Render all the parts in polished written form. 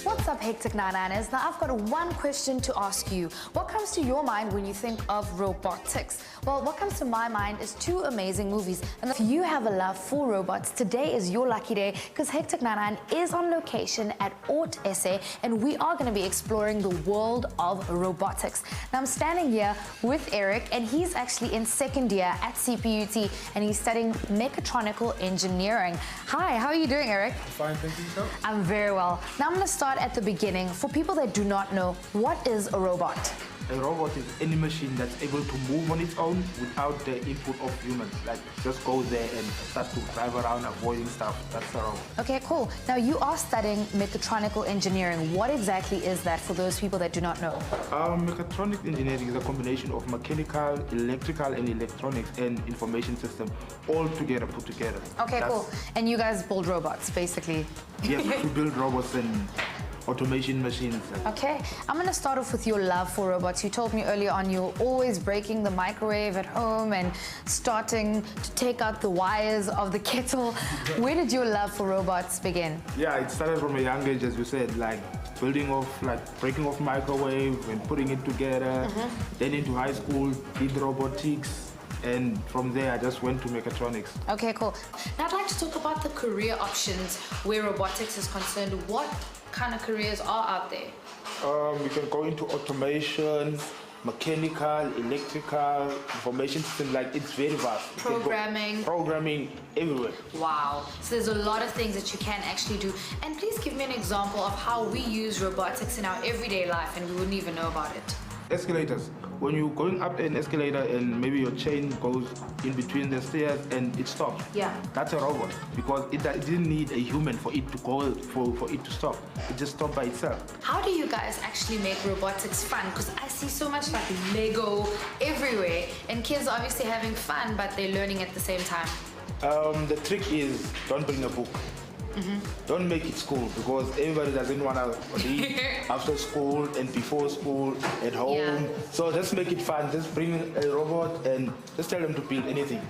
What's up, Hectic 99ers? Now I've got one question to ask you. What comes to your mind when you think of robotics? Well, what comes to my mind is two amazing movies. And if you have a love for robots, today is your lucky day because Hectic 99 is on location at Ort SA and we are going to be exploring the world of robotics. Now I'm standing here with Eric and he's actually in second year at CPUT and he's studying mechatronical engineering. Hi, how are you doing, Eric? Fine, thank you, sir. I'm very well. Now I'm going to start at the beginning. For people that do not know, what is a robot? A robot is any machine that's able to move on its own without the input of humans. Like, just go there and start to drive around avoiding stuff. That's a robot. Okay, cool. Now you are studying mechatronical engineering. What exactly is that for those people that do not know? Mechatronic engineering is a combination of mechanical, electrical, and electronics and information system all together, put together. Okay, cool. And you guys build robots, basically? Yes, we build robots and automation machines. Okay, I'm going to start off with your love for robots. You told me earlier on you're always breaking the microwave at home and starting to take out the wires of the kettle. Where did your love for robots begin? Yeah, it started from a young age, as you said, like breaking off microwave and putting it together. Then into high school, did robotics. And from there, I just went to mechatronics. Okay, cool. Now I'd like to talk about the career options where robotics is concerned. What kind of careers are out there? You can go into automation, mechanical, electrical, information system, like it's very vast. Programming. Programming everywhere. Wow. So there's a lot of things that you can actually do. And please give me an example of how we use robotics in our everyday life and we wouldn't even know about it. Escalators. When you're going up an escalator and maybe your chain goes in between the stairs and it stops. Yeah. That's a robot because it didn't need a human for it to go, for it to stop. It just stopped by itself. How do you guys actually make robotics fun? Because I see so much like Lego everywhere and kids are obviously having fun but they're learning at the same time. The trick is don't bring a book. Don't make it school because everybody doesn't want to read after school and before school at home. Yeah. So just make it fun. Just bring a robot and just tell them to build anything.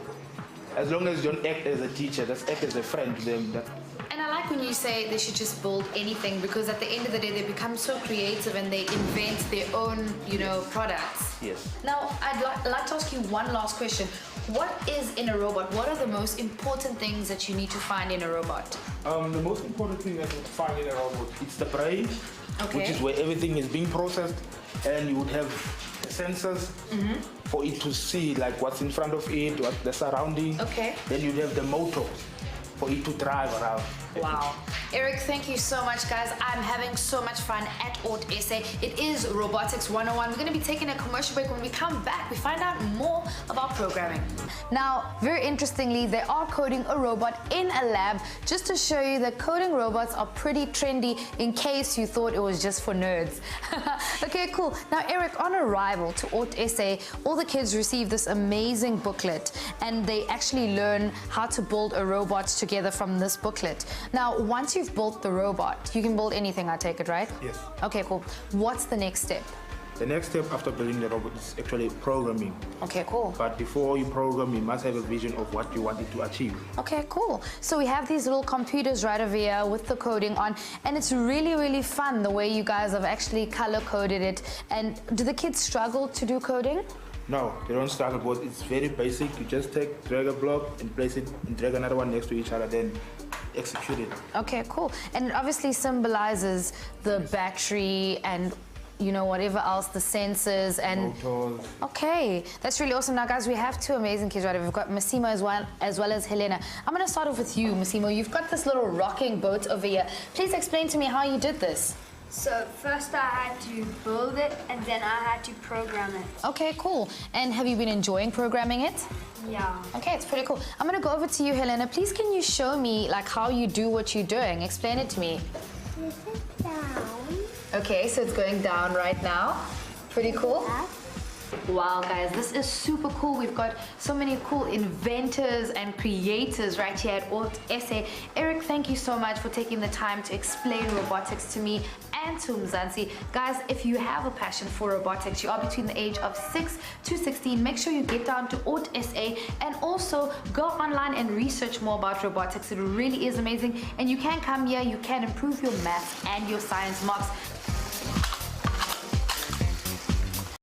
As long as you don't act as a teacher, just act as a friend to them. And I like when you say they should just build anything because at the end of the day they become so creative and they invent their own, products. Yes. Now I'd like to ask you one last question. What is in a robot? What are the most important things that you need to find in a robot? The most important thing that you find in a robot is the brain, which is where everything is being processed, and you would have sensors for it to see like what's in front of it, what the surrounding. Okay. Then you'd have the motor for it to drive around. Wow. Eric, thank you so much, guys. I'm having so much fun at Ort SA. It is Robotics 101. We're going to be taking a commercial break. When we come back, we find out more about programming. Now, very interestingly, they are coding a robot in a lab just to show you that coding robots are pretty trendy in case you thought it was just for nerds. Okay, cool. Now, Eric, on arrival to Ort SA, all the kids receive this amazing booklet and they actually learn how to build a robot together from this booklet. Now, once you've built the robot, you can build anything, I take it, right? Yes. Okay, cool. What's the next step? The next step after building the robot is actually programming. Okay, cool. But before you program, you must have a vision of what you want it to achieve. Okay, cool. So we have these little computers right over here with the coding on, and it's really, really fun the way you guys have actually color-coded it. And do the kids struggle to do coding? No, they don't struggle because it's very basic. You just drag a block and place it and drag another one next to each other, then execute it. Okay, cool. And it obviously symbolizes the battery and whatever else, the sensors and motors. Okay, that's really awesome. Now, guys, we have two amazing kids right here. We've got Massimo as well as Helena. I'm going to start off with you, Massimo. You've got this little rocking boat over here. Please explain to me how you did this. So first I had to build it and then I had to program it. Okay, cool. And have you been enjoying programming it? Yeah. Okay, it's pretty cool. I'm going to go over to you, Helena. Please, can you show me how you do what you're doing? Explain it to me. Down. Okay, so it's going down right now. Pretty cool. Wow, guys, this is super cool. We've got so many cool inventors and creators right here at Alt SA. Eric, thank you so much for taking the time to explain robotics to me and to Mzansi. Guys, if you have a passion for robotics, you are between the age of 6 to 16, make sure you get down to Alt SA and also go online and research more about robotics. It really is amazing, and you can come here, you can improve your maths and your science marks.